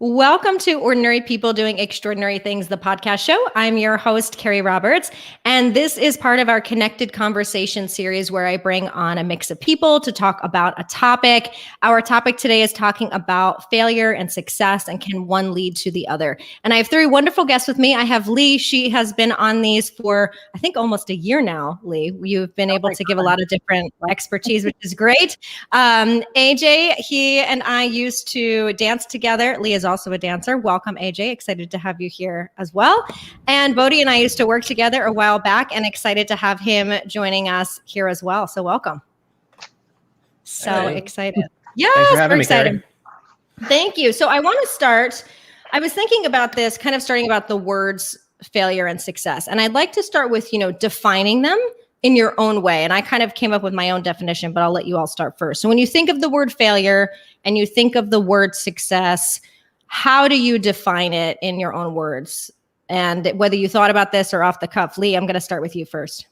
Welcome to Ordinary People Doing Extraordinary Things, the podcast show. I'm your host, Carrie Roberts, and this is part of our Connected Conversation series where I bring on a mix of people to talk about a topic. Our topic today is talking about failure and success and can one lead to the other. And I have three wonderful guests with me. I have Lee. She has been on these for, I think, almost a year now, Lee. You've been able to give a lot of different expertise, which is great. AJ, he and I used to dance together. Lee is also a dancer. Welcome, AJ. Excited to have you here as well. And Bodhi and I used to work together a while back and excited to have him joining us here as well. So welcome. So excited. Yes, Thanks for having we're me, excited. Carrie. Thank you. So I want to start, I was thinking about this, kind of starting about the words failure and success. And I'd like to start with, defining them in your own way. And I kind of came up with my own definition, but I'll let you all start first. So when you think of the word failure and you think of the word success, how do you define it in your own words? And whether you thought about this or off the cuff, Lee, I'm going to start with you first.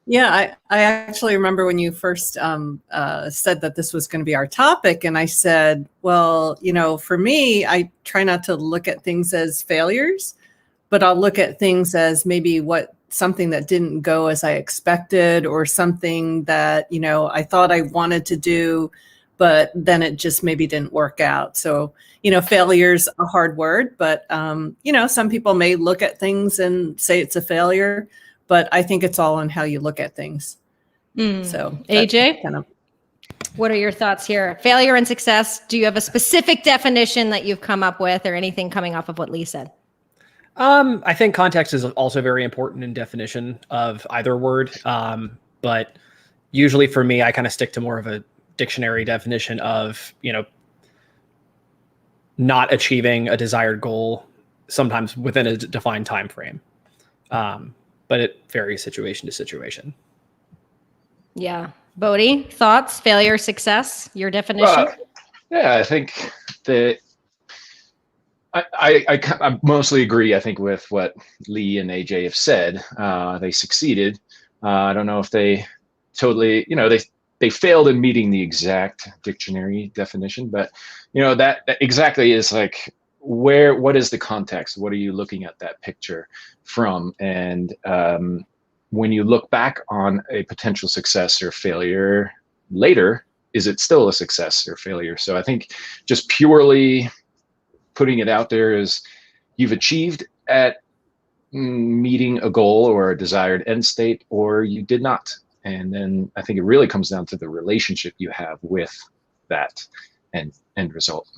Yeah, I actually remember when you first said that this was going to be our topic. And I said, well, for me, I try not to look at things as failures, but I'll look at things as maybe something that didn't go as I expected, or something that, I thought I wanted to do, but then it just maybe didn't work out. So, failure's a hard word, but, some people may look at things and say it's a failure, but I think it's all on how you look at things. So AJ, what are your thoughts here? Failure and success. Do you have a specific definition that you've come up with, or anything coming off of what Lee said? I think context is also very important in definition of either word. But usually for me, I kind of stick to more of a dictionary definition of, not achieving a desired goal, sometimes within a defined time frame. But it varies situation to situation. Yeah. Bodhi, thoughts, failure, success, your definition? Yeah, I think that I mostly agree, I think, with what Lee and AJ have said. They succeeded. I don't know if they totally, they failed in meeting the exact dictionary definition, but that exactly is like, what is the context? What are you looking at that picture from? And when you look back on a potential success or failure later, is it still a success or failure? So I think just purely putting it out there is you've achieved at meeting a goal or a desired end state, or you did not. And then I think it really comes down to the relationship you have with that end result.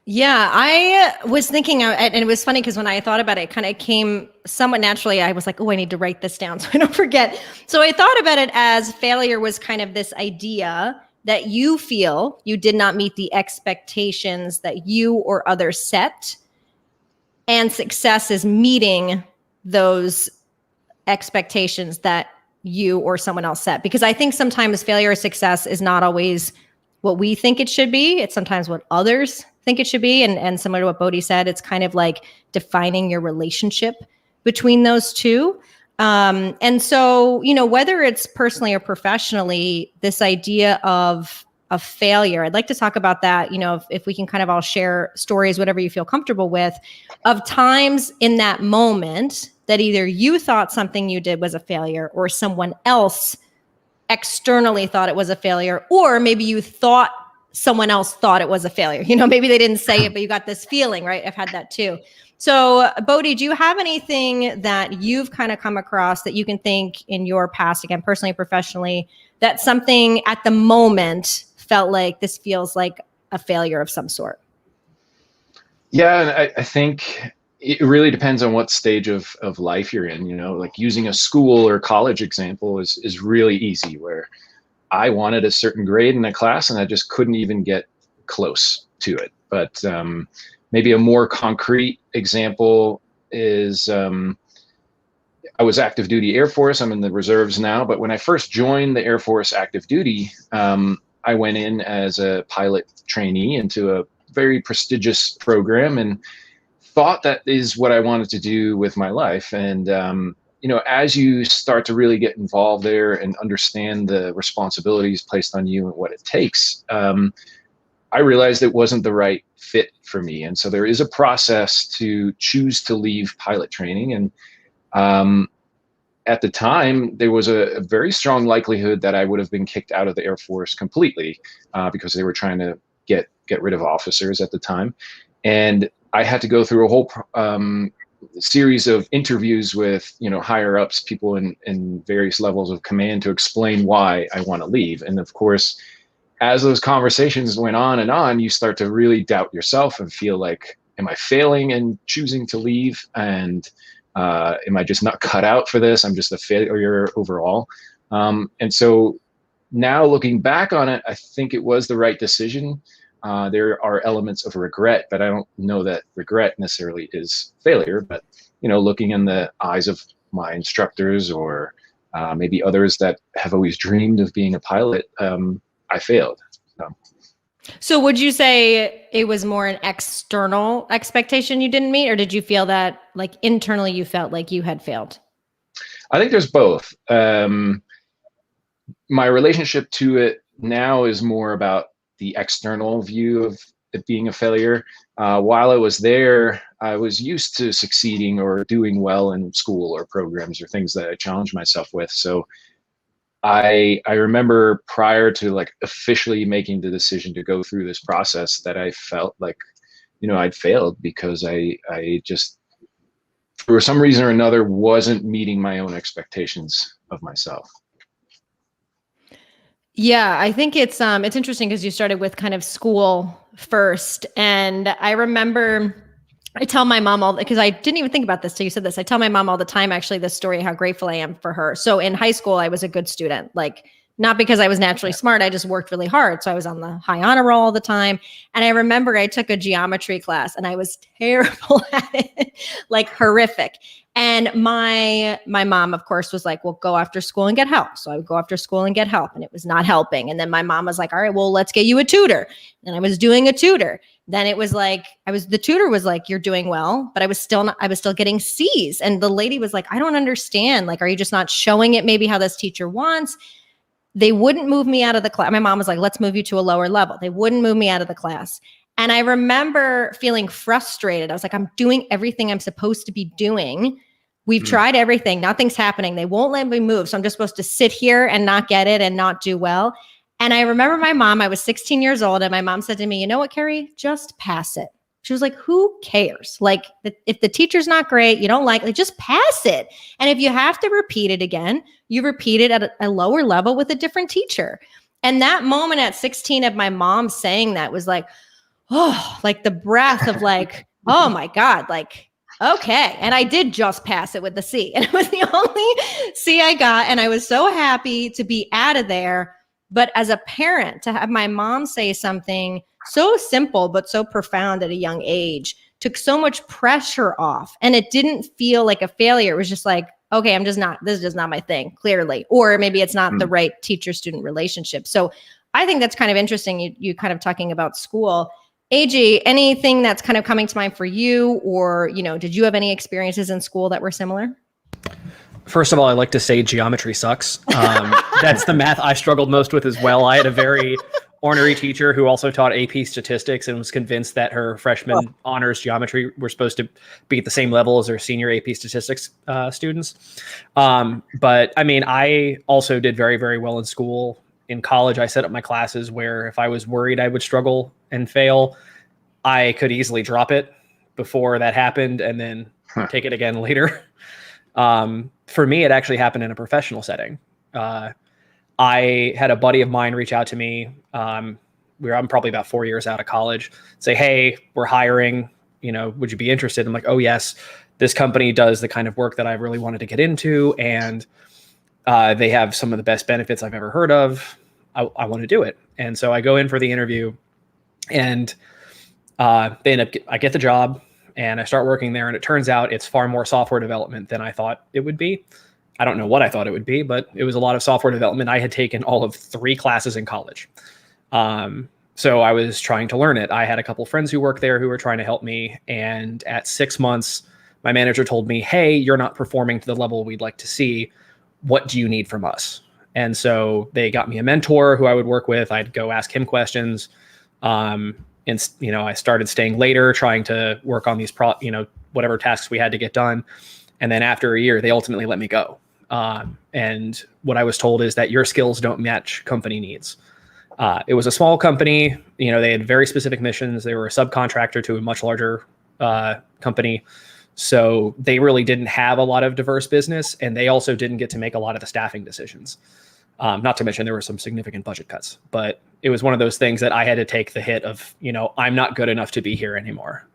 Yeah, I was thinking, and it was funny because when I thought about it, it kind of came somewhat naturally. I was like, oh, I need to write this down so I don't forget. So I thought about it as failure was kind of this idea that you feel you did not meet the expectations that you or others set. And success is meeting those expectations that you or someone else set. Because I think sometimes failure or success is not always what we think it should be. It's sometimes what others think it should be. And similar to what Bodhi said, it's kind of like defining your relationship between those two. And so, whether it's personally or professionally, this idea of failure, I'd like to talk about that, if we can kind of all share stories, whatever you feel comfortable with, of times in that moment that either you thought something you did was a failure, or someone else externally thought it was a failure, or maybe you thought someone else thought it was a failure. Maybe they didn't say it, but you got this feeling, right? I've had that too. So Bodhi, do you have anything that you've kind of come across that you can think in your past, again, personally, professionally, that something at the moment felt like this feels like a failure of some sort? Yeah, and I think it really depends on what stage of life you're in. Like using a school or college example is really easy, where I wanted a certain grade in a class and I just couldn't even get close to it. But maybe a more concrete example is I was active duty Air Force. I'm in the reserves now, but when I first joined the Air Force active duty, I went in as a pilot trainee into a very prestigious program and thought that is what I wanted to do with my life. And as you start to really get involved there and understand the responsibilities placed on you and what it takes, I realized it wasn't the right fit for me. And so there is a process to choose to leave pilot training. And at the time, there was a very strong likelihood that I would have been kicked out of the Air Force completely because they were trying to get rid of officers at the time. And I had to go through a whole series of interviews with, higher ups, people in various levels of command, to explain why I want to leave. And of course, as those conversations went on, you start to really doubt yourself and feel like, am I failing in choosing to leave? And am I just not cut out for this? I'm just a failure overall. And so now looking back on it, I think it was the right decision. There are elements of regret, but I don't know that regret necessarily is failure. But, looking in the eyes of my instructors or maybe others that have always dreamed of being a pilot, I failed. So would you say it was more an external expectation you didn't meet, or did you feel that like internally you felt like you had failed? I think there's both. My relationship to it now is more about the external view of it being a failure. While I was there, I was used to succeeding or doing well in school or programs or things that I challenged myself with. So I remember prior to like officially making the decision to go through this process that I felt like, I'd failed because I just, for some reason or another, wasn't meeting my own expectations of myself. Yeah, I think it's interesting because you started with kind of school first. And I remember I tell my mom because I didn't even think about this till you said this. I tell my mom all the time, actually, this story, how grateful I am for her. So in high school, I was a good student, like not because I was naturally smart. I just worked really hard. So I was on the high honor roll all the time. And I remember I took a geometry class and I was terrible at it, like horrific. And my mom, of course, was like, well, go after school and get help. So I would go after school and get help, and it was not helping. And then my mom was like, all right, well, let's get you a tutor. And I was doing a tutor. Then it was like, the tutor was like, you're doing well, but I was still getting C's. And the lady was like, I don't understand. Like, are you just not showing it maybe how this teacher wants? They wouldn't move me out of the class. My mom was like, let's move you to a lower level. They wouldn't move me out of the class. And I remember feeling frustrated. I was like, I'm doing everything I'm supposed to be doing. We've tried everything. Nothing's happening. They won't let me move. So I'm just supposed to sit here and not get it and not do well. And I remember my mom, I was 16 years old, and my mom said to me, you know what, Carrie, just pass it. She was like, who cares? Like, if the teacher's not great, you don't like it, just pass it. And if you have to repeat it again, you repeat it at a lower level with a different teacher. And that moment at 16 of my mom saying that was like, oh, like the breath of like, oh my God, like, okay. And I did just pass it with the C. And it was the only C I got. And I was so happy to be out of there. But as a parent, to have my mom say something so simple, but so profound at a young age, took so much pressure off. And it didn't feel like a failure. It was just like, okay, this is just not my thing, clearly. Or maybe it's not the right teacher-student relationship. So I think that's kind of interesting. You kind of talking about school. AJ, anything that's kind of coming to mind for you, or, did you have any experiences in school that were similar? First of all, I like to say geometry sucks. That's the math I struggled most with as well. I had a very ornery teacher who also taught AP statistics and was convinced that her freshman honors geometry were supposed to be at the same level as her senior AP statistics students. But I mean, I also did very, very well in school. In college, I set up my classes where if I was worried I would struggle and fail, I could easily drop it before that happened and then take it again later. For me, it actually happened in a professional setting. I had a buddy of mine reach out to me. I'm probably about 4 years out of college, say, hey, we're hiring, would you be interested? I'm like, oh yes, this company does the kind of work that I really wanted to get into. And they have some of the best benefits I've ever heard of. I want to do it. And so I go in for the interview, and I get the job and I start working there. And it turns out it's far more software development than I thought it would be. I don't know what I thought it would be, but it was a lot of software development. I had taken all of 3 classes in college. So I was trying to learn it. I had a couple friends who worked there who were trying to help me. And at 6 months, my manager told me, hey, you're not performing to the level we'd like to see. What do you need from us? And so they got me a mentor who I would work with. I'd go ask him questions. And I started staying later, trying to work on these whatever tasks we had to get done. And then after a year, they ultimately let me go. And what I was told is that your skills don't match company needs. It was a small company. They had very specific missions. They were a subcontractor to a much larger company. So they really didn't have a lot of diverse business, and they also didn't get to make a lot of the staffing decisions. Not to mention there were some significant budget cuts, but it was one of those things that I had to take the hit of, I'm not good enough to be here anymore.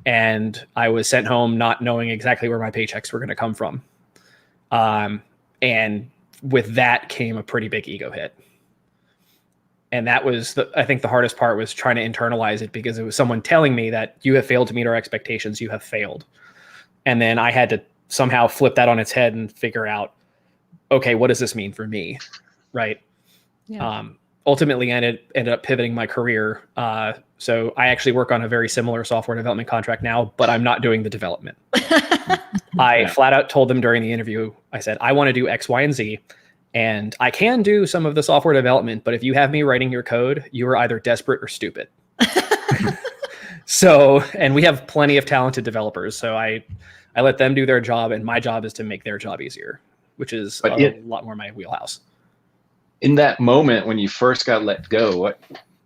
And I was sent home not knowing exactly where my paychecks were going to come from. And with that came a pretty big ego hit. And that was, I think the hardest part was trying to internalize it, because it was someone telling me that you have failed to meet our expectations, you have failed. And then I had to somehow flip that on its head and figure out, okay, what does this mean for me? Right. Yeah. Ultimately, I ended up pivoting my career. So I actually work on a very similar software development contract now, but I'm not doing the development. I flat out told them during the interview, I said, I want to do X, Y, and Z. And I can do some of the software development, but if you have me writing your code, you are either desperate or stupid. So, and we have plenty of talented developers. So I let them do their job, and my job is to make their job easier, which is a lot more my wheelhouse. In that moment when you first got let go, what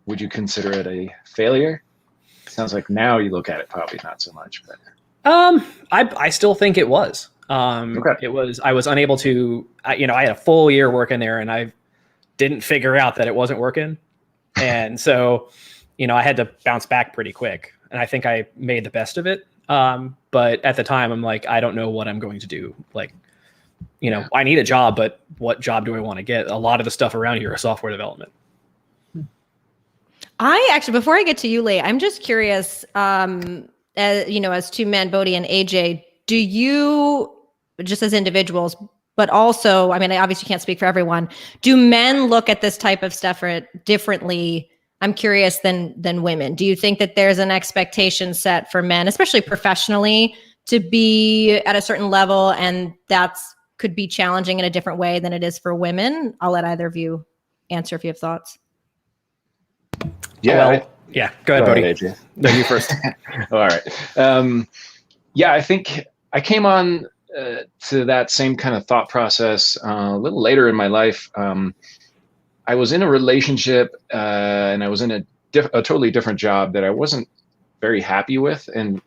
would you consider it a failure? Sounds like now you look at it probably not so much, but I still think it was. Okay. It was, I was unable to, I had a full year working there, and I didn't figure out that it wasn't working. And so, I had to bounce back pretty quick, and I think I made the best of it. But at the time I'm like, I don't know what I'm going to do. Like, I need a job, but what job do I want to get? A lot of the stuff around here is software development. I actually, before I get to you, Lee, I'm just curious, as two men, Bodhi and AJ, do you, just as individuals, but also, I obviously can't speak for everyone, do men look at this type of stuff differently? I'm curious than women. Do you think that there's an expectation set for men, especially professionally, to be at a certain level, and could be challenging in a different way than it is for women? I'll let either of you answer if you have thoughts. Yeah. Go ahead, Bodhi. AJ. No, you first. All right. I think I came on to that same kind of thought process a little later in my life. I was in a relationship and I was in a totally different job that I wasn't very happy with. And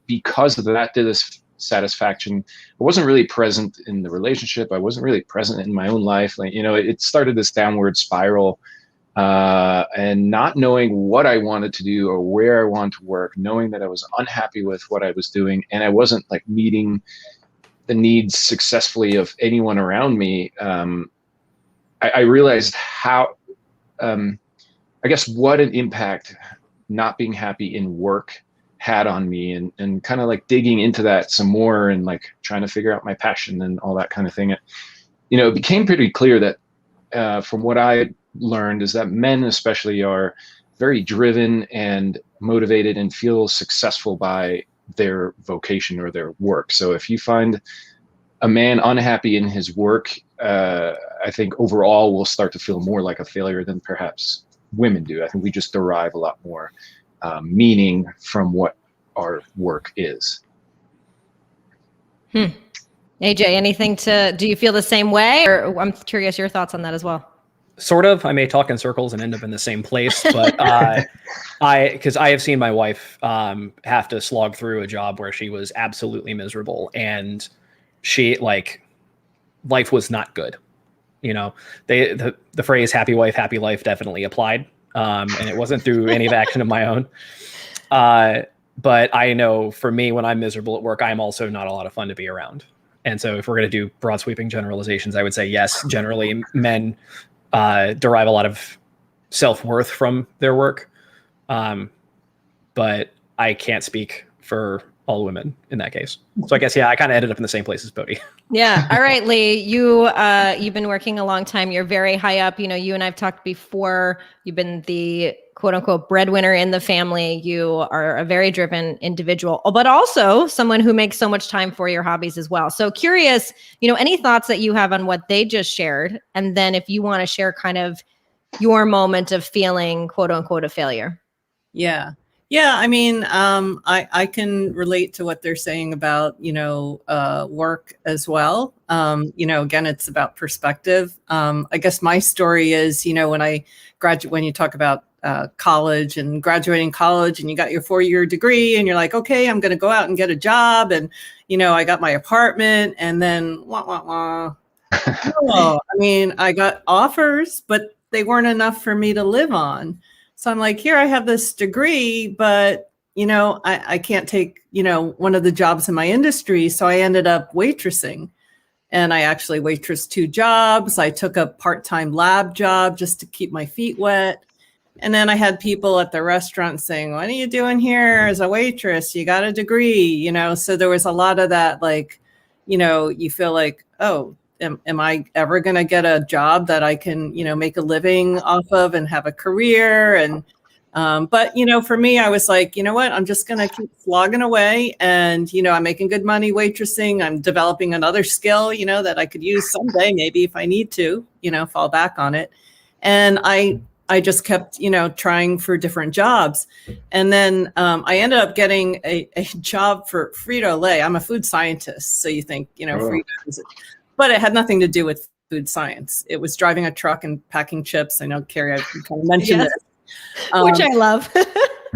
because of that dissatisfaction, I wasn't really present in the relationship. I wasn't really present in my own life. It started this downward spiral. And not knowing what I wanted to do or where I wanted to work, knowing that I was unhappy with what I was doing, and I wasn't meeting the needs successfully of anyone around me. I realized how, what an impact not being happy in work had on me, and kind of digging into that some more, and trying to figure out my passion and all that kind of thing. It became pretty clear that from what I learned is that men especially are very driven and motivated and feel successful by their vocation or their work. So if you find a man unhappy in his work, I think overall we'll start to feel more like a failure than perhaps women do. I think we just derive a lot more meaning from what our work is. AJ, do you feel the same way? Or I'm curious your thoughts on that as well. Sort of. I may talk in circles and end up in the same place, but because I have seen my wife have to slog through a job where she was absolutely miserable, and she life was not good. The phrase "happy wife, happy life" definitely applied, and it wasn't through any of action of my own. But I know for me, when I'm miserable at work, I'm also not a lot of fun to be around. And so if we're going to do broad sweeping generalizations, I would say yes, generally men derive a lot of self-worth from their work. But I can't speak for all women in that case. So I guess, I kind of ended up in the same place as Bodhi. Yeah. All right, Lee, you've been working a long time. You're very high up. You and I've talked before. You've been the quote unquote breadwinner in the family. You are a very driven individual, but also someone who makes so much time for your hobbies as well. So curious, any thoughts that you have on what they just shared? And then if you want to share kind of your moment of feeling quote unquote a failure. Yeah. Yeah. I mean, I can relate to what they're saying about, work as well. Again, it's about perspective. I guess my story is, when I graduate, when you talk about college and graduating college and you got your 4-year degree and you're like, okay, I'm going to go out and get a job. And, I got my apartment and then wah, wah, wah. Oh, I mean, I got offers, but they weren't enough for me to live on. So I'm like, here, I have this degree, but, I can't take, one of the jobs in my industry. So I ended up waitressing, and I actually waitressed 2 jobs. I took a part-time lab job just to keep my feet wet. And then I had people at the restaurant saying, what are you doing here as a waitress? You got a degree, so there was a lot of that, like, you feel like, oh, am I ever going to get a job that I can, make a living off of and have a career? And, but, for me, I was like, you know what, I'm just going to keep slogging away. And, I'm making good money waitressing. I'm developing another skill, that I could use someday, maybe if I need to, fall back on it. And I just kept, trying for different jobs. And then I ended up getting a job for Frito-Lay. I'm a food scientist. So you think, Frito, but it had nothing to do with food science. It was driving a truck and packing chips. I know, Carrie, I kind of mentioned Yes. it. Which I love.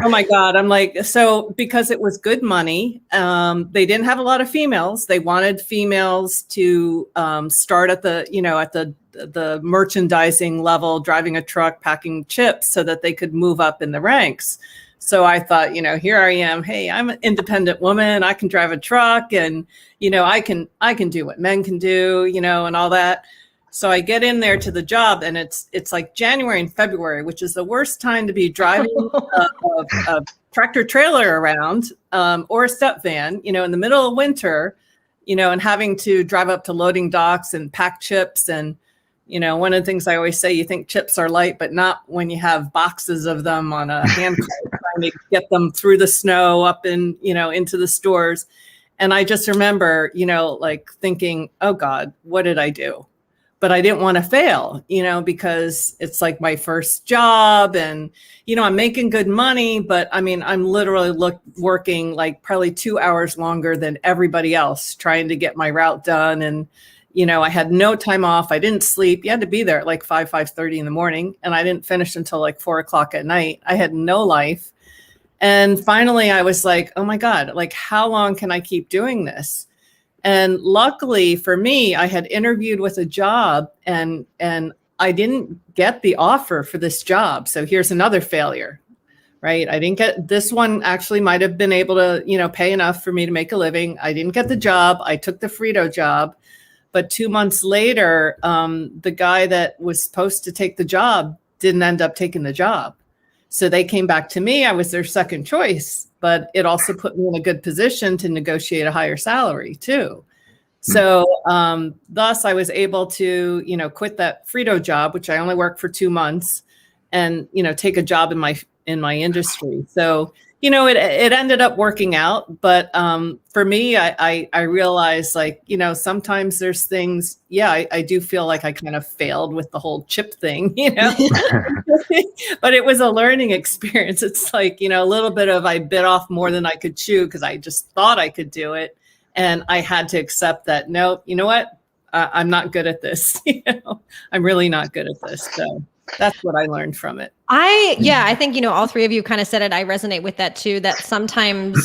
Oh my God. I'm like, so because it was good money, they didn't have a lot of females. They wanted females to start at the merchandising level, driving a truck, packing chips, so that they could move up in the ranks. So I thought, here I am. Hey, I'm an independent woman. I can drive a truck, and, I can do what men can do, and all that. So I get in there to the job, and it's like January and February, which is the worst time to be driving a tractor trailer around, or a step van, in the middle of winter, and having to drive up to loading docks and pack chips. And, one of the things I always say, you think chips are light, but not when you have boxes of them on a hand cart trying to get them through the snow up in, into the stores. And I just remember, like thinking, oh God, what did I do? But I didn't want to fail, because it's like my first job, and, I'm making good money, but I mean, I'm literally working like probably 2 hours longer than everybody else trying to get my route done. And, I had no time off. I didn't sleep. You had to be there at like 5:30 in the morning. And I didn't finish until like 4:00 at night. I had no life. And finally I was like, oh my God, like, how long can I keep doing this? And luckily for me, I had interviewed with a job, and I didn't get the offer for this job. So here's another failure, right? I didn't get this one. Actually might have been able to, pay enough for me to make a living. I didn't get the job. I took the Frito job. But 2 months later, the guy that was supposed to take the job didn't end up taking the job. So they came back to me. I was their second choice, but it also put me in a good position to negotiate a higher salary too. So thus I was able to, quit that Frito job, which I only worked for 2 months, and, take a job in my industry. So, it ended up working out. But for me, I realized, like, sometimes there's things, I do feel like I kind of failed with the whole chip thing, but it was a learning experience. It's like, a little bit of, I bit off more than I could chew because I just thought I could do it. And I had to accept that, no, you know what? I'm not good at this. I'm really not good at this. So that's what I learned from it. I think, all 3 of you kind of said it. I resonate with that too, that sometimes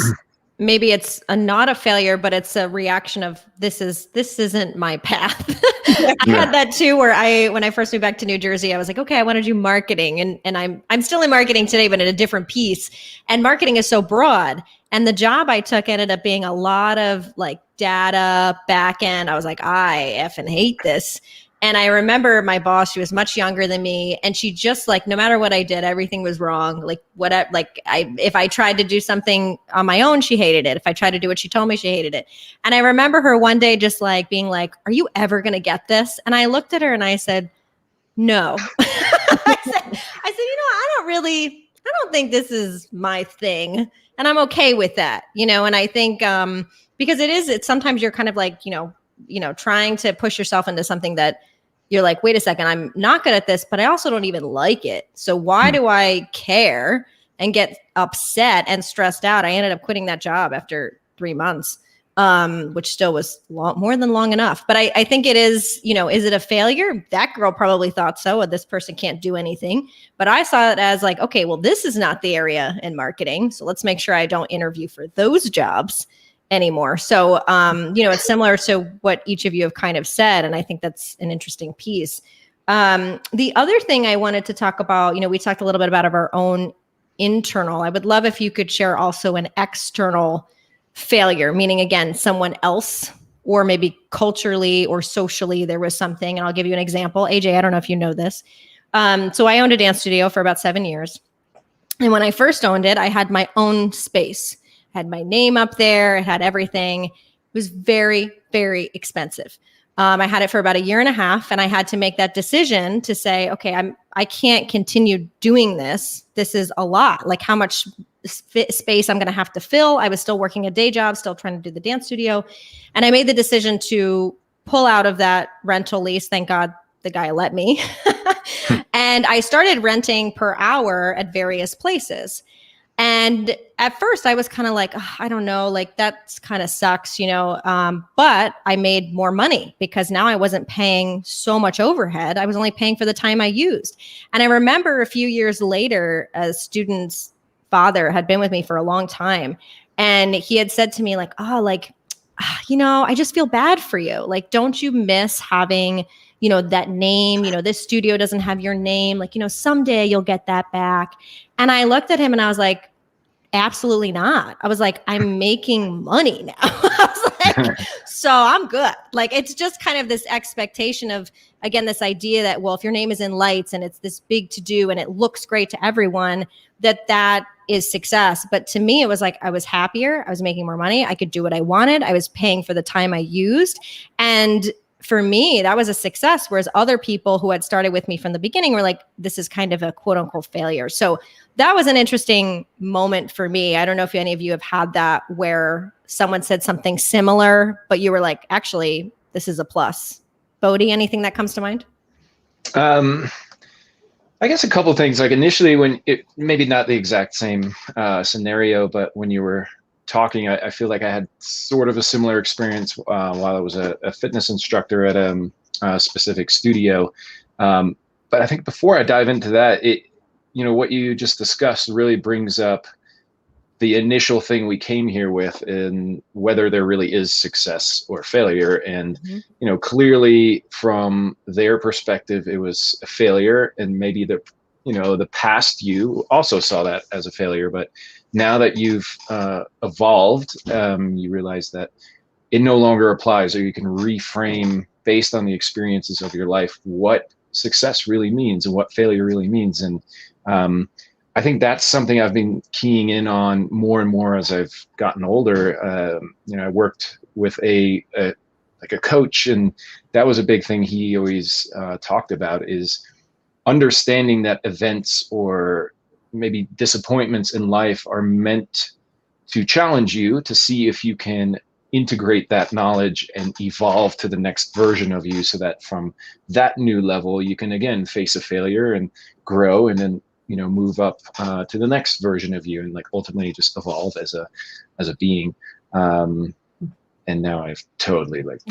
maybe it's not a failure, but it's a reaction of this isn't my path. I had that too, where when I first moved back to New Jersey, I was like, okay, I want to do marketing, and I'm still in marketing today, but in a different piece. And marketing is so broad. And the job I took ended up being a lot of like data back end. I was like, I effing hate this. And I remember my boss, she was much younger than me, and she just, like, no matter what I did, everything was wrong. Like, if I tried to do something on my own, she hated it. If I tried to do what she told me, she hated it. And I remember her one day just like being like, are you ever going to get this? And I looked at her and I said, no. I said, I don't think this is my thing. And I'm okay with that, and I think, because it's sometimes you're kind of like, trying to push yourself into something that you're like, wait a second, I'm not good at this, but I also don't even like it. So why do I care? and get upset and stressed out. I ended up quitting that job after 3 months, which still was more than long enough. But I think it is, is it a failure? That girl probably thought so. This person can't do anything. But I saw it as like, okay, well, this is not the area in marketing. So let's make sure I don't interview for those jobs anymore. So, it's similar to what each of you have kind of said. And I think that's an interesting piece. The other thing I wanted to talk about, we talked a little bit about our own internal. I would love if you could share also an external failure, meaning again, someone else, or maybe culturally or socially, there was something. And I'll give you an example. AJ, I don't know if you know this. So I owned a dance studio for about 7 years. And when I first owned it, I had my own space. I had my name up there. It had everything. It was very, very expensive. I had it for about 1.5 years, and I had to make that decision to say, okay, I can't continue doing this. This is a lot. Like how much space I'm going to have to fill. I was still working a day job, still trying to do the dance studio. And I made the decision to pull out of that rental lease. Thank God the guy let me. And I started renting per hour at various places. And at first I was kind of like, I don't know, like that's kind of sucks, but I made more money because now I wasn't paying so much overhead. I was only paying for the time I used. And I remember a few years later, a student's father had been with me for a long time. And he had said to me like, I just feel bad for you. Like, don't you miss having, that name, this studio doesn't have your name. Like, someday you'll get that back. And I looked at him and I was like, absolutely not. I was like, I'm making money now. I was like, so I'm good. Like, it's just kind of this expectation of, again, this idea that, well, if your name is in lights and it's this big to do and it looks great to everyone, that is success. But to me, it was like, I was happier. I was making more money. I could do what I wanted. I was paying for the time I used. And for me, that was a success. Whereas other people who had started with me from the beginning were like, this is kind of a quote unquote failure. So that was an interesting moment for me. I don't know if any of you have had that where someone said something similar, but you were like, actually, this is a plus. Bodhi, anything that comes to mind? I guess a couple of things. Like initially, when it maybe not the exact same scenario, but when you were talking, I feel like I had sort of a similar experience while I was a fitness instructor at a specific studio. But I think before I dive into that, what you just discussed really brings up the initial thing we came here with, and whether there really is success or failure. And, clearly from their perspective, it was a failure, and maybe the past you also saw that as a failure. But now that you've evolved, you realize that it no longer applies, or you can reframe based on the experiences of your life what success really means and what failure really means. And I think that's something I've been keying in on more and more as I've gotten older. I worked with a coach, and that was a big thing he always talked about, is understanding that events or maybe disappointments in life are meant to challenge you to see if you can integrate that knowledge and evolve to the next version of you, so that from that new level you can again face a failure and grow, and then move up to the next version of you, and like ultimately just evolve as a being. And now I've totally I was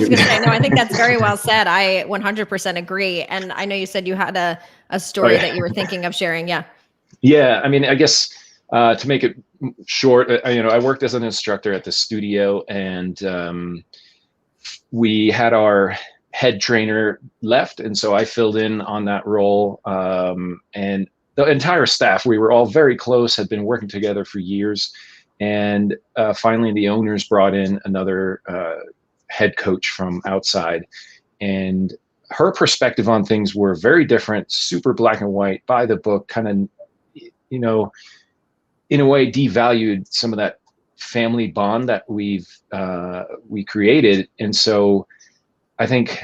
gonna say, no, I think that's very well said. I 100% agree. And I know you said you had a story that you were thinking of sharing. Yeah, I mean, I guess to make it short, I worked as an instructor at the studio, and we had our head trainer left, and so I filled in on that role. And the entire staff, we were all very close, had been working together for years. And finally, the owners brought in another head coach from outside, and her perspective on things were very different, super black and white, by the book, kind of, in a way devalued some of that family bond that we created. And so I think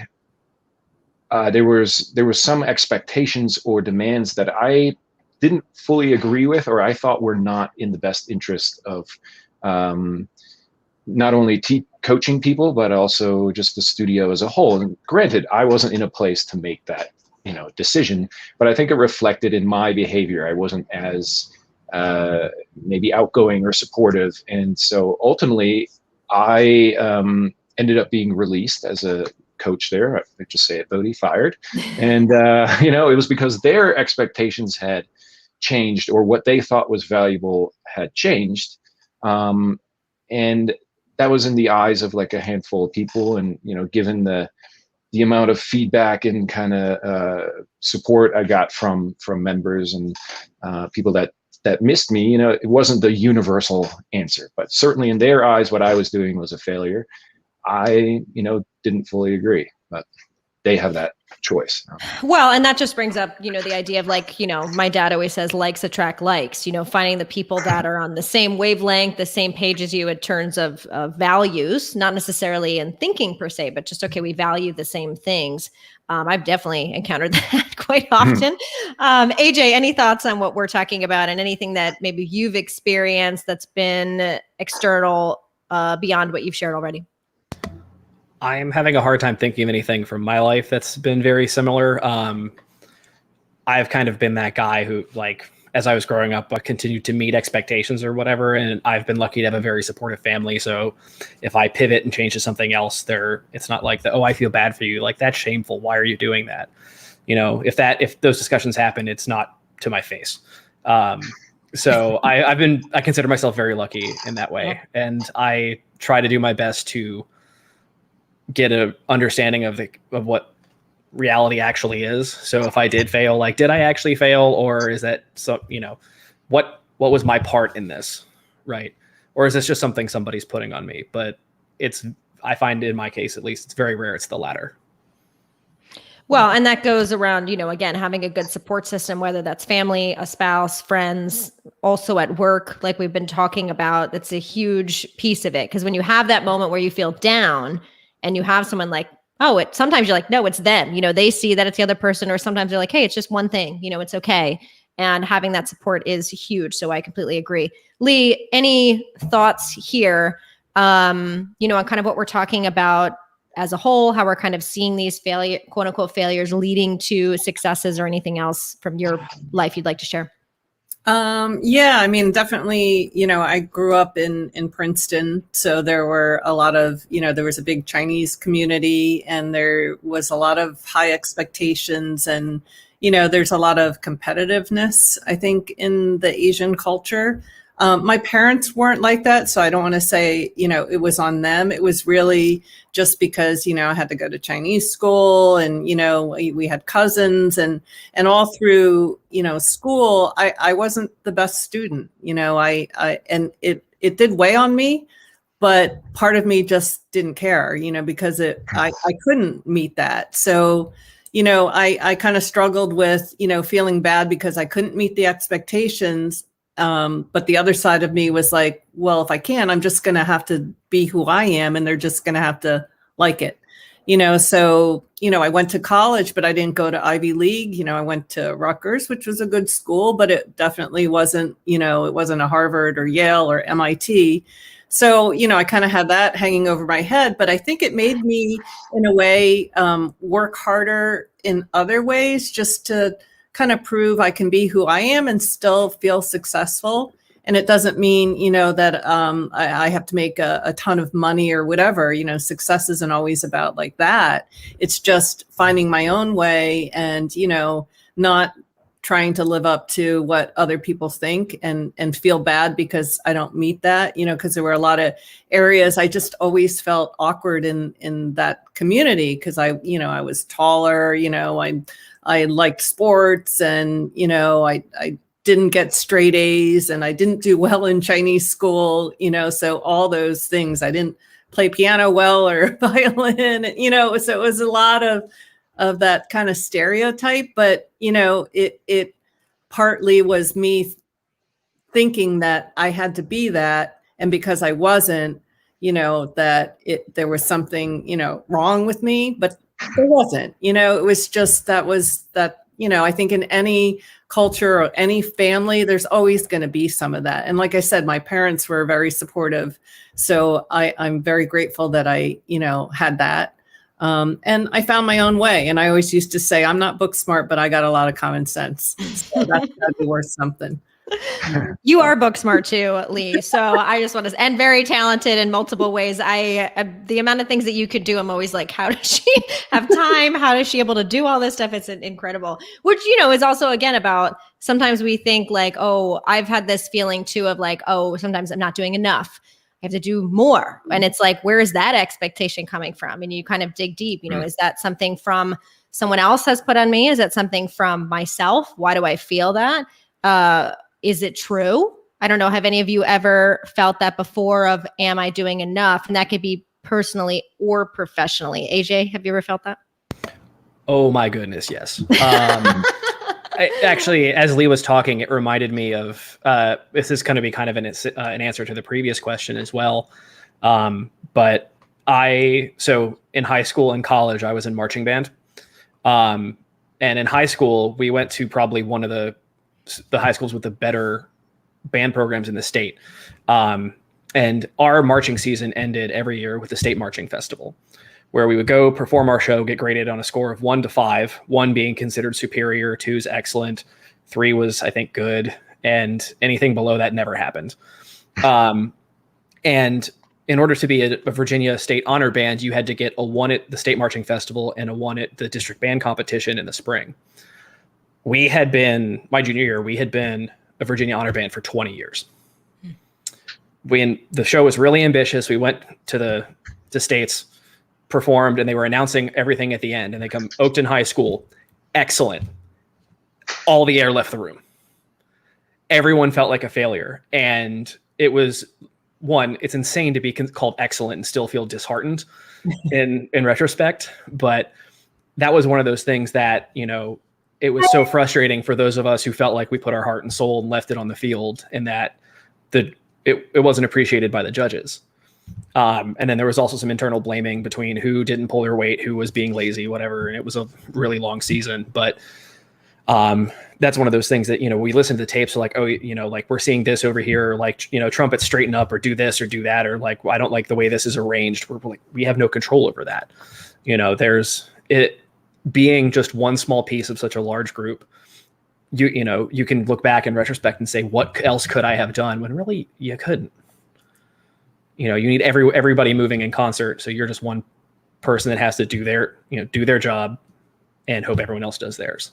there was some expectations or demands that I didn't fully agree with, or I thought were not in the best interest of not only coaching people, but also just the studio as a whole. And granted, I wasn't in a place to make that decision, but I think it reflected in my behavior. I wasn't as maybe outgoing or supportive. And so ultimately, I ended up being released as a coach there. I just say it, Bodhi, fired. And, it was because their expectations had changed, or what they thought was valuable had changed. And that was in the eyes of like a handful of people. And, given the amount of feedback and kind of support I got from members and people that missed me, it wasn't the universal answer, but certainly in their eyes, what I was doing was a failure. I, didn't fully agree, but they have that choice. Well, and that just brings up, the idea of like, my dad always says likes attract likes, finding the people that are on the same wavelength, the same page as you in terms of values, not necessarily in thinking per se, but just, okay, we value the same things. I've definitely encountered that quite often. AJ, any thoughts on what we're talking about and anything that maybe you've experienced that's been external beyond what you've shared already? I am having a hard time thinking of anything from my life that's been very similar. I've kind of been that guy who, like, as I was growing up, I continued to meet expectations or whatever. And I've been lucky to have a very supportive family. So if I pivot and change to something else, it's not like I feel bad for you. Like, that's shameful. Why are you doing that? If those discussions happen, it's not to my face. So I consider myself very lucky in that way. And I try to do my best to get an understanding of what reality actually is. So if I did fail, like, did I actually fail, or is that what was my part in this, right? Or is this just something somebody's putting on me? But I find in my case, at least, it's very rare it's the latter. Well, and that goes around, again, having a good support system, whether that's family, a spouse, friends, also at work, like we've been talking about. That's a huge piece of it. Because when you have that moment where you feel down and you have someone like, sometimes you're like, no, it's them. They see that it's the other person, or sometimes they're like, hey, it's just one thing, it's okay. And having that support is huge. So I completely agree. Lee, any thoughts here, on kind of what we're talking about as a whole, how we're kind of seeing these quote unquote failures leading to successes, or anything else from your life you'd like to share? Yeah, I mean, definitely, I grew up in Princeton. So there were a lot of, there was a big Chinese community, and there was a lot of high expectations, and, there's a lot of competitiveness, I think, in the Asian culture. My parents weren't like that. So I don't want to say, it was on them. It was really just because, I had to go to Chinese school, and, we had cousins, and all through, school, I wasn't the best student, and it did weigh on me, but part of me just didn't care, because I couldn't meet that. So, I kind of struggled with, feeling bad because I couldn't meet the expectations. But the other side of me was like, well, if I can, I'm just going to have to be who I am, and they're just going to have to like it, so, I went to college, but I didn't go to Ivy League. I went to Rutgers, which was a good school, but it definitely wasn't, it wasn't a Harvard or Yale or MIT. So, I kind of had that hanging over my head, but I think it made me, in a way, work harder in other ways, just to kind of prove I can be who I am and still feel successful. And it doesn't mean, that I have to make a ton of money or whatever. Success isn't always about like that. It's just finding my own way, and, not trying to live up to what other people think, and feel bad because I don't meet that, because there were a lot of areas I just always felt awkward in that community, because I was taller, I liked sports, and, I didn't get straight A's, and I didn't do well in Chinese school, so all those things. I didn't play piano well or violin, so it was a lot of that kind of stereotype. But, it partly was me thinking that I had to be that. And because I wasn't, that there was something, wrong with me, but there wasn't, it was just, I think in any culture or any family, there's always going to be some of that. And like I said, my parents were very supportive. So I'm very grateful that I, had that. And I found my own way. And I always used to say, I'm not book smart, but I got a lot of common sense. So that's got to be worth something. You are book smart too, Lee. So I just want to, and very talented in multiple ways. The amount of things that you could do, I'm always like, how does she have time? How is she able to do all this stuff? It's incredible, which, is also, again, about sometimes we think like, oh, I've had this feeling too of like, oh, sometimes I'm not doing enough. I have to do more. And it's like, where is that expectation coming from? And you kind of dig deep, is that something from someone else has put on me? Is that something from myself? Why do I feel that? Is it true? I don't know. Have any of you ever felt that before of, am I doing enough? And that could be personally or professionally. AJ, have you ever felt that? Oh my goodness, yes. Actually, as Lee was talking, it reminded me of, this is going to be kind of an answer to the previous question as well. But so in high school and college, I was in marching band. And in high school, we went to probably one of the high schools with the better band programs in the state. And our marching season ended every year with the state marching festival, where we would go perform our show, get graded on a score of 1 to 5, 1 being considered superior, 2 is excellent, 3 was, I think, good, and anything below that never happened. And in order to be a Virginia State Honor Band, you had to get a 1 at the State Marching Festival and a 1 at the District Band Competition in the spring. My junior year, we had been a Virginia Honor Band for 20 years. When the show was really ambitious, we went to the States, performed, and they were announcing everything at the end, and they come, Oakton High School, excellent. All the air left the room. Everyone felt like a failure. And it was, it's insane to be called excellent and still feel disheartened in retrospect. But that was one of those things that, it was so frustrating for those of us who felt like we put our heart and soul and left it on the field, and that it wasn't appreciated by the judges. And then there was also some internal blaming between who didn't pull their weight, who was being lazy, whatever. And it was a really long season. But that's one of those things that, we listen to the tapes, like, oh, like we're seeing this over here, like, trumpets straighten up or do this or do that, or like, I don't like the way this is arranged. We're like, we have no control over that. There's it being just one small piece of such a large group. You can look back in retrospect and say, what else could I have done, when really you couldn't. You need everybody moving in concert. So you're just one person that has to do their job and hope everyone else does theirs.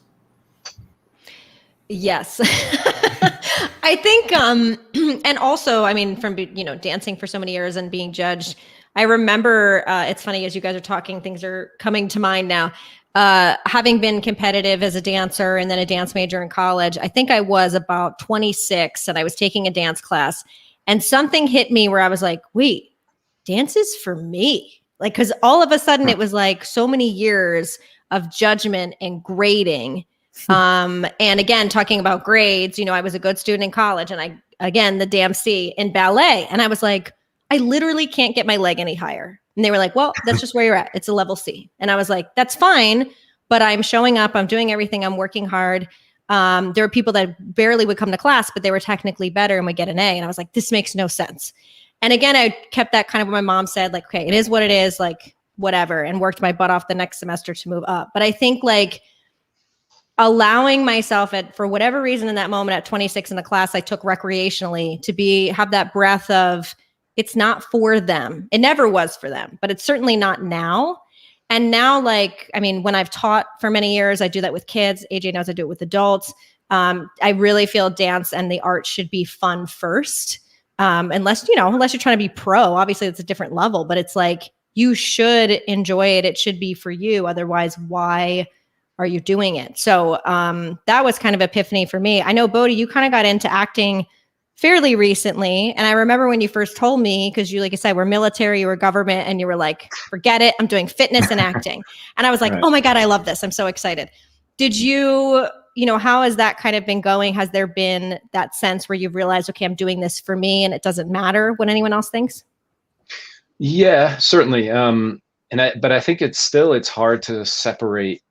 Yes. I think, and also, from, dancing for so many years and being judged, I remember, it's funny, as you guys are talking, things are coming to mind now. Having been competitive as a dancer and then a dance major in college, I think I was about 26 and I was taking a dance class, and something hit me where I was like, wait, dance is for me. Like, cause all of a sudden it was like so many years of judgment and grading. And again, talking about grades, I was a good student in college, and the damn C in ballet. And I was like, I literally can't get my leg any higher. And they were like, well, that's just where you're at. It's a level C. And I was like, that's fine, but I'm showing up, I'm doing everything, I'm working hard. There were people that barely would come to class, but they were technically better and would get an A. And I was like, this makes no sense. And again, I kept that kind of what my mom said, like, okay, it is what it is, like, whatever, and worked my butt off the next semester to move up. But I think like allowing myself for whatever reason in that moment at 26 in the class I took recreationally to have that breath of, it's not for them. It never was for them, but it's certainly not now. And now, when I've taught for many years, I do that with kids. AJ knows I do it with adults. I really feel dance and the art should be fun first. Unless you're trying to be pro, obviously it's a different level, but it's like, you should enjoy it. It should be for you. Otherwise, why are you doing it? So that was kind of epiphany for me. I know, Bodhi, you kind of got into acting fairly recently. And I remember when you first told me, because you, like I said, were military, you were government, and you were like, forget it, I'm doing fitness and acting. And I was like, oh my God, I love this. I'm so excited. Did you, how has that kind of been going? Has there been that sense where you've realized, okay, I'm doing this for me and it doesn't matter what anyone else thinks? Yeah, certainly. But I think it's hard to separate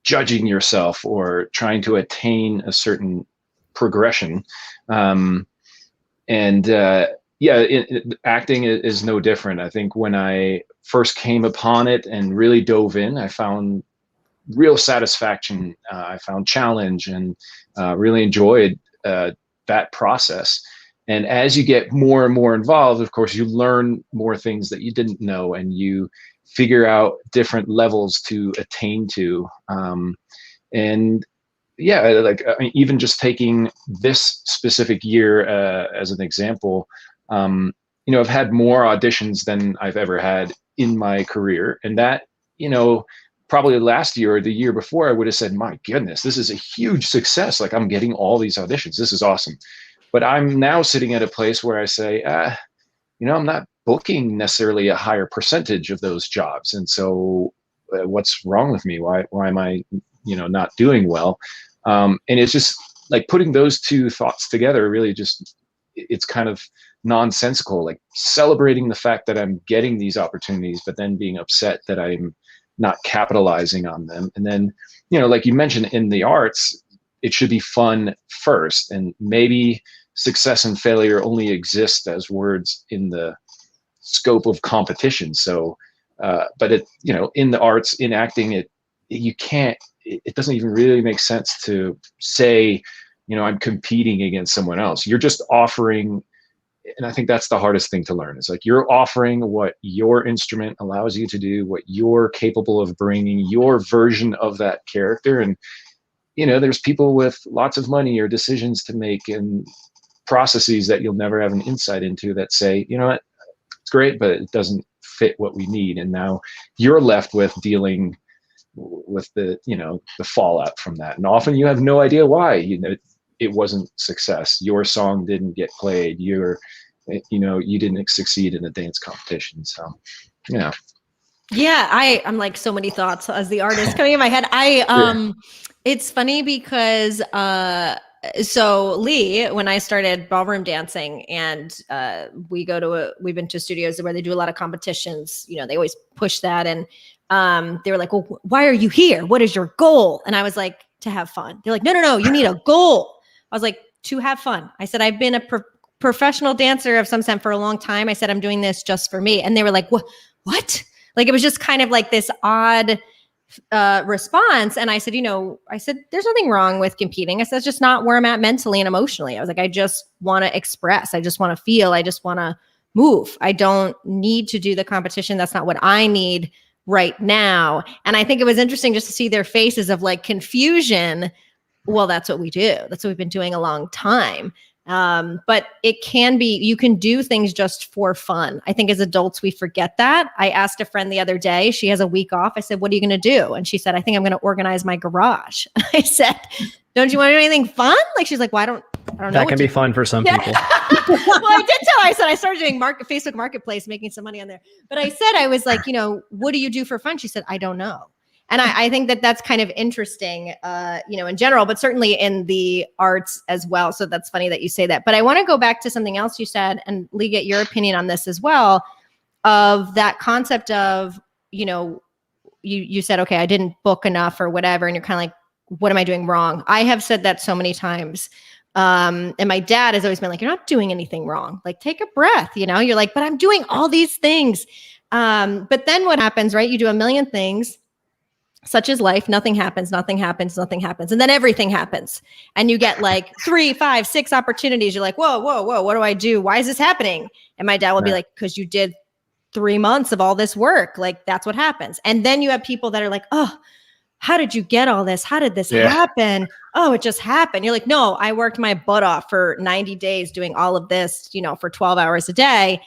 judging yourself or trying to attain a certain progression. Acting is no different. I think when I first came upon it and really dove in, I found real satisfaction. I found challenge and really enjoyed that process. And as you get more and more involved, of course, you learn more things that you didn't know, and you figure out different levels to attain to. And yeah, like I mean, even just taking this specific year as an example, I've had more auditions than I've ever had in my career. And that, probably last year or the year before, I would have said, my goodness, this is a huge success. Like, I'm getting all these auditions. This is awesome. But I'm now sitting at a place where I say, I'm not booking necessarily a higher percentage of those jobs. And so what's wrong with me? Why am I, not doing well? And it's just like putting those two thoughts together, really just, it's kind of nonsensical, like celebrating the fact that I'm getting these opportunities, but then being upset that I'm not capitalizing on them. And then, like you mentioned in the arts, it should be fun first. And maybe success and failure only exist as words in the scope of competition. So, but in the arts, in acting, it doesn't even really make sense to say, I'm competing against someone else. You're just offering, and I think that's the hardest thing to learn. It's like you're offering what your instrument allows you to do, what you're capable of bringing, your version of that character. And, there's people with lots of money or decisions to make and processes that you'll never have an insight into that say, what, it's great, but it doesn't fit what we need. And now you're left with dealing with the fallout from that. And often you have no idea why, it wasn't success. Your song didn't get played. You didn't succeed in a dance competition. So, yeah. Yeah, I'm like so many thoughts as the artist coming in my head. It's funny because so Lee, when I started ballroom dancing, and we've been to studios where they do a lot of competitions. They always push that, and they were like, "Well, why are you here? What is your goal?" And I was like, "To have fun." They're like, "No, you need a goal." I was like, "To have fun." I said, "I've been a professional dancer of some sense for a long time." I said, "I'm doing this just for me." And they were like, "What?" Like, it was just kind of like this odd response. And I said, there's nothing wrong with competing. I said, it's just not where I'm at mentally and emotionally. I was like, I just want to express. I just want to feel. I just want to move. I don't need to do the competition. That's not what I need right now. And I think it was interesting just to see their faces of like confusion. Well, that's what we do. That's what we've been doing a long time. But it can be, you can do things just for fun. I think as adults, we forget that. I asked a friend the other day, she has a week off. I said, "What are you going to do?" And she said, "I think I'm going to organize my garage." I said, "Don't you want to do anything fun?" Like, she's like, "Well, I don't know." That can be fun for some people. Well, I did tell her, I said, I started doing Facebook Marketplace, making some money on there. But I said, I was like, what do you do for fun? She said, "I don't know." And I think that that's kind of interesting, in general, but certainly in the arts as well. So that's funny that you say that. But I want to go back to something else you said, and Lee, get your opinion on this as well, of that concept of, you said, okay, I didn't book enough or whatever. And you're kind of like, what am I doing wrong? I have said that so many times. And my dad has always been like, you're not doing anything wrong. Like, take a breath, you're like, but I'm doing all these things. But then what happens, right? You do a million things. Such as life, nothing happens. And then everything happens. And you get like 3, 5, 6 opportunities. You're like, whoa, what do I do? Why is this happening? And my dad will be like, because you did 3 months of all this work. Like, that's what happens. And then you have people that are like, oh, how did you get all this? How did this happen? Oh, it just happened. You're like, no, I worked my butt off for 90 days doing all of this, for 12 hours a day.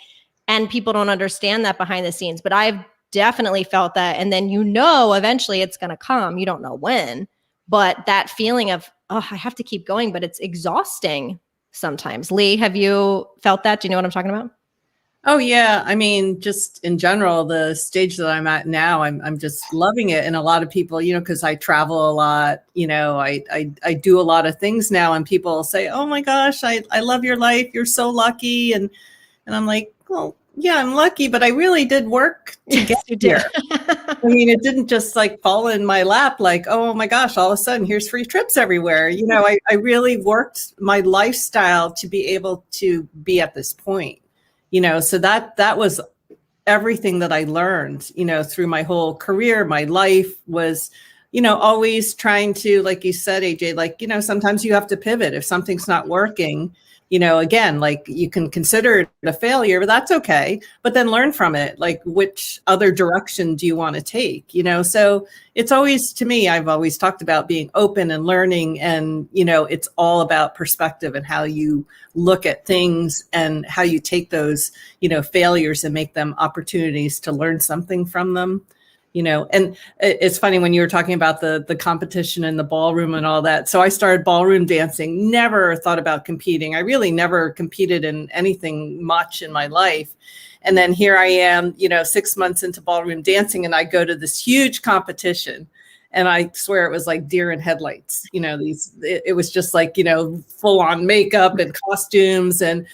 And people don't understand that behind the scenes. But I've definitely felt that. And then, eventually it's going to come. You don't know when, but that feeling of, oh, I have to keep going, but it's exhausting sometimes. Lee, have you felt that? Do you know what I'm talking about? Oh, yeah. I mean, just in general, the stage that I'm at now, I'm just loving it. And a lot of people, because I travel a lot, I do a lot of things now, and people say, "Oh my gosh, I love your life. You're so lucky." And I'm like, well, yeah, I'm lucky, but I really did work to get here. I mean, it didn't just like fall in my lap like, oh my gosh, all of a sudden here's free trips everywhere. I really worked my lifestyle to be able to be at this point, so that was everything that I learned, through my whole career. My life was always trying to, like you said, AJ, like, sometimes you have to pivot if something's not working. Again, like you can consider it a failure, but that's okay. But then learn from it. Like, which other direction do you want to take? So it's always, to me, I've always talked about being open and learning. And, it's all about perspective and how you look at things and how you take those, failures and make them opportunities to learn something from them. And it's funny when you were talking about the competition in the ballroom and all that. So I started ballroom dancing, never thought about competing. I really never competed in anything much in my life. And then here I am, 6 months into ballroom dancing, and I go to this huge competition. And I swear it was like deer in headlights. It was just like, full on makeup and costumes. And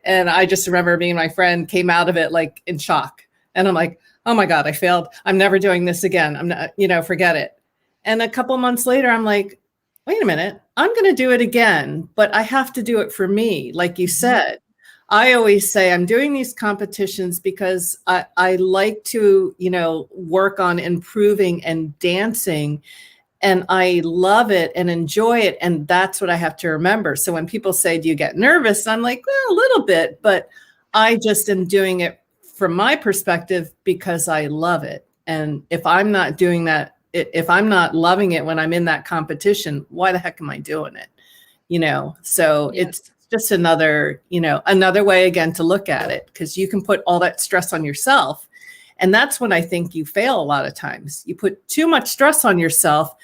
I just remember me and my friend came out of it like in shock. And I'm like, oh my God, I failed. I'm never doing this again. I'm not, forget it. And a couple months later, I'm like, wait a minute, I'm going to do it again, but I have to do it for me. Like you said, I always say I'm doing these competitions because I like to, work on improving and dancing, and I love it and enjoy it. And that's what I have to remember. So when people say, do you get nervous? I'm like, well, a little bit, but I just am doing it from my perspective because I love it. And if I'm not doing that, if I'm not loving it when I'm in that competition, why the heck am I doing it? So Yes. It's just another way again to look at it, because you can put all that stress on yourself. And that's when I think you fail a lot of times. You put too much stress on yourself,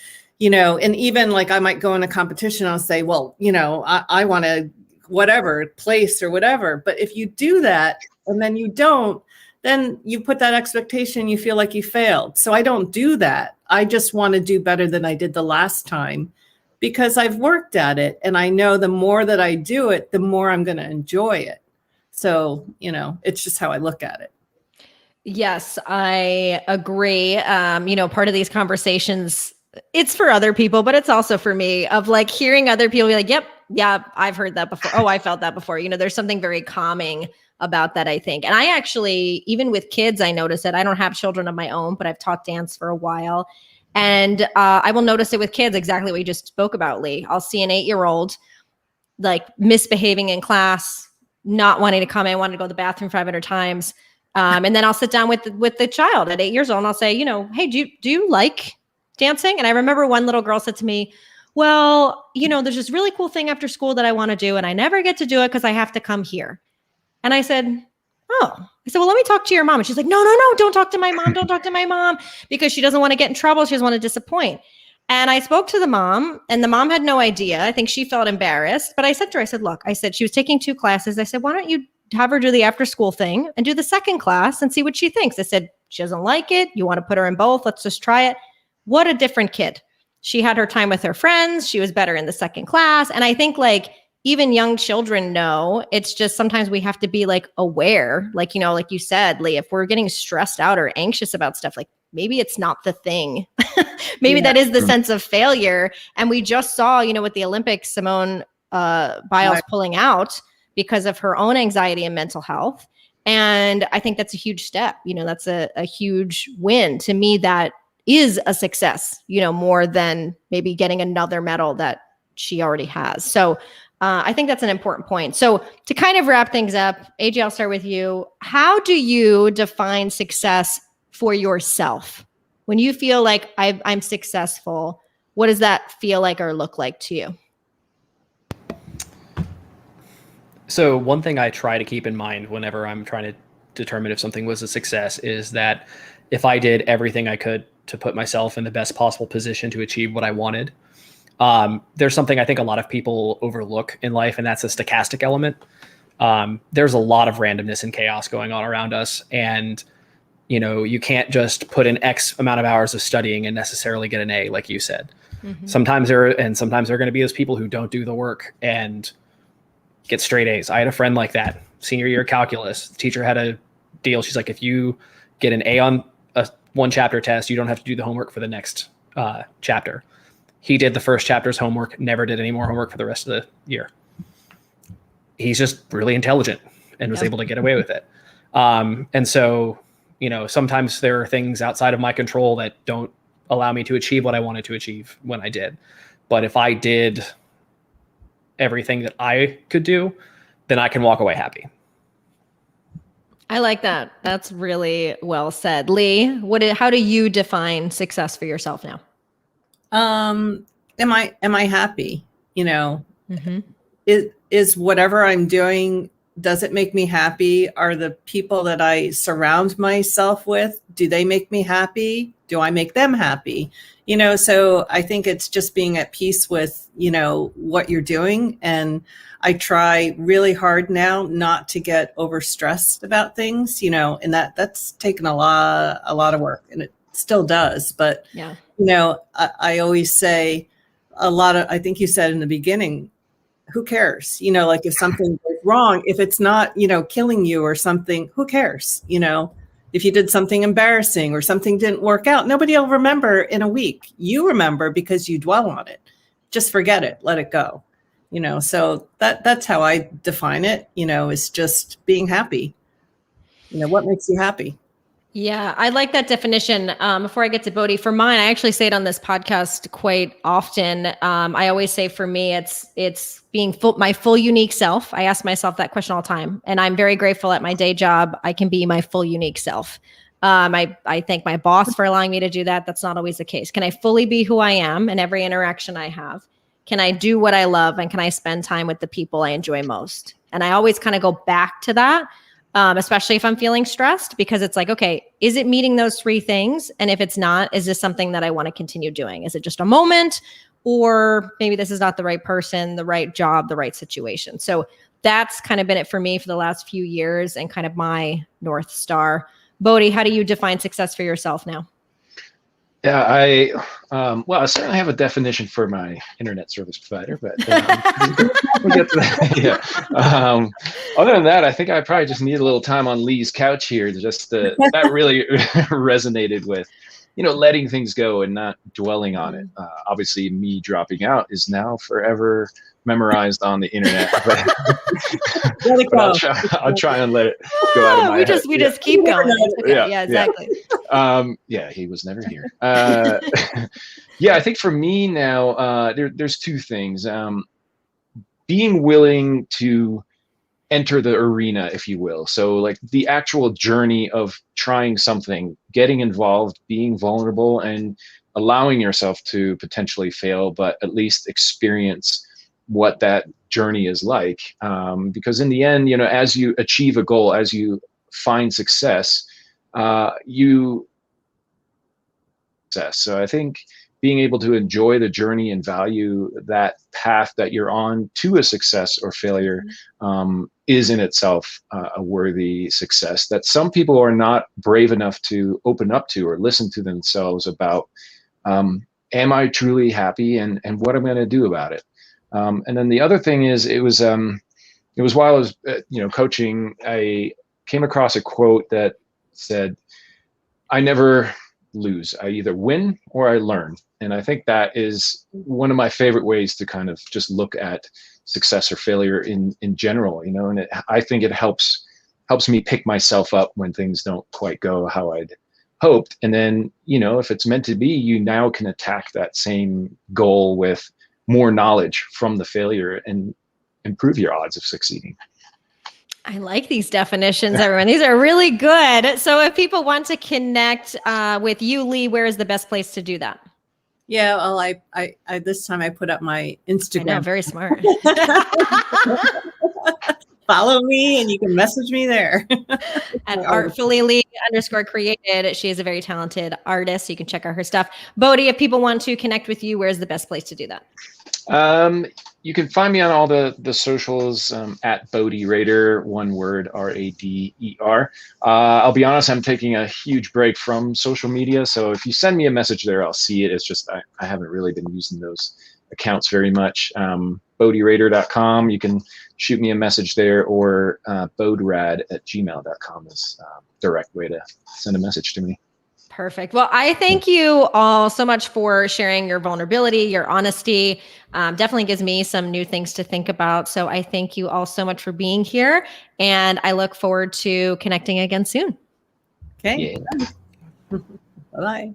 and even like I might go in a competition, I'll say, well, I want to whatever place or whatever. But if you do that and then you don't, then you put that expectation, you feel like you failed. So I don't do that. I just want to do better than I did the last time, because I've worked at it. And I know the more that I do it, the more I'm going to enjoy it. So, it's just how I look at it. Yes, I agree. Part of these conversations, it's for other people, but it's also for me, of like hearing other people be like, yep, yeah, I've heard that before. Oh, I felt that before. There's something very calming about that, I think. And I actually, even with kids, I notice it. I don't have children of my own, but I've taught dance for a while. And I will notice it with kids, exactly what you just spoke about, Lee. I'll see an 8-year-old like misbehaving in class, not wanting to come in, wanting to go to the bathroom 500 times. And then I'll sit down with the child at 8 years old and I'll say, hey, do you like dancing? And I remember one little girl said to me, well, there's this really cool thing after school that I want to do, and I never get to do it because I have to come here. And I said, well, let me talk to your mom. And she's like, no, don't talk to my mom. Don't talk to my mom, because she doesn't want to get in trouble. She doesn't want to disappoint. And I spoke to the mom, and the mom had no idea. I think she felt embarrassed, but I said to her, look, she was taking 2 classes. I said, why don't you have her do the after school thing and do the second class and see what she thinks? I said, she doesn't like it. You want to put her in both. Let's just try it. What a different kid. She had her time with her friends. She was better in the second class. And I think like even young children know, it's just sometimes we have to be like aware, like, like you said, Lee, if we're getting stressed out or anxious about stuff, like maybe it's not the thing. Maybe that is the sense of failure. And we just saw, with the Olympics, Simone Biles pulling out because of her own anxiety and mental health. And I think that's a huge step. That's a huge win. To me, that is a success, more than maybe getting another medal that she already has. So I think that's an important point. So to kind of wrap things up, AJ, I'll start with you. How do you define success for yourself? When you feel like I'm successful, what does that feel like or look like to you? So one thing I try to keep in mind whenever I'm trying to determine if something was a success is that if I did everything I could to put myself in the best possible position to achieve what I wanted, there's something I think a lot of people overlook in life, and that's a stochastic element. There's a lot of randomness and chaos going on around us. And, you can't just put in X amount of hours of studying and necessarily get an A, like you said. Mm-hmm. Sometimes there are going to be those people who don't do the work and get straight A's. I had a friend like that, senior year calculus. The teacher had a deal. She's like, if you get an A on a 1 chapter test, you don't have to do the homework for the next chapter. He did the first chapter's homework, never did any more homework for the rest of the year. He's just really intelligent and was able to get away with it. And so, sometimes there are things outside of my control that don't allow me to achieve what I wanted to achieve when I did. But if I did everything that I could do, then I can walk away happy. I like that. That's really well said. Lee, how do you define success for yourself now? Am I happy? Mm-hmm. Is whatever I'm doing, does it make me happy? Are the people that I surround myself with, do they make me happy? Do I make them happy? So I think it's just being at peace with, what you're doing. And I try really hard now not to get overstressed about things, and that's taken a lot of work, and it still does. But, yeah, I always say I think you said in the beginning, who cares? Like if something goes wrong, if it's not, killing you or something, who cares? If you did something embarrassing or something didn't work out, nobody will remember in a week. You remember because you dwell on it. Just forget it, let it go. So that's how I define it, is just being happy. What makes you happy? Yeah, I like that definition. Before I get to Bodhi, for mine, I actually say it on this podcast quite often. I always say for me, it's being my full unique self. I ask myself that question all the time, and I'm very grateful at my day job. I can be my full unique self. I thank my boss for allowing me to do that. That's not always the case. Can I fully be who I am in every interaction I have? Can I do what I love? And can I spend time with the people I enjoy most? And I always kind of go back to that. Especially if I'm feeling stressed, because it's like, okay, is it meeting those three things? And if it's not, is this something that I want to continue doing? Is it just a moment? Or maybe this is not the right person, the right job, the right situation. So that's kind of been it for me for the last few years and kind of my North Star. Bodhi, how do you define success for yourself now? Yeah, I certainly have a definition for my internet service provider, but we'll get to that. Yeah. Other than that, I think I probably just need a little time on Lee's couch here. That really resonated with, letting things go and not dwelling on it. Obviously, me dropping out is now forever memorized on the internet. But I'll try and let it go out of my head. We just keep going. Okay. Yeah, exactly. He was never here. I think for me now, there's two things. Being willing to enter the arena, if you will. So like the actual journey of trying something, getting involved, being vulnerable, and allowing yourself to potentially fail, but at least experience what that journey is like. Because in the end, as you achieve a goal, as you find success, So I think being able to enjoy the journey and value that path that you're on to a success or failure is in itself a worthy success that some people are not brave enough to open up to or listen to themselves about. Am I truly happy, and what I'm going to do about it? And then the other thing is, it was while I was coaching, I came across a quote that said, "I never lose. I either win or I learn." And I think that is one of my favorite ways to kind of just look at success or failure in general, and I think it helps me pick myself up when things don't quite go how I'd hoped. And then, if it's meant to be, you now can attack that same goal with more knowledge from the failure and improve your odds of succeeding. I like these definitions, everyone. These are really good. So if people want to connect with you, Lee, where is the best place to do that? Yeah, well, I this time I put up my Instagram. I know, very smart. Follow me and you can message me there. At artfully_created. She is a very talented artist, so you can check out her stuff. Bodhi, if people want to connect with you, where's the best place to do that? You can find me on all the socials at Bodhi Rader, one word, Rader. I'll be honest, I'm taking a huge break from social media. So if you send me a message there, I'll see it. It's just I haven't really been using those accounts very much. BodhiRader.com. You can shoot me a message there, or bodrad@gmail.com is direct way to send a message to me. Perfect. Well, I thank you all so much for sharing your vulnerability, your honesty. Definitely gives me some new things to think about. So I thank you all so much for being here, and I look forward to connecting again soon. Okay. Yeah. Bye-bye.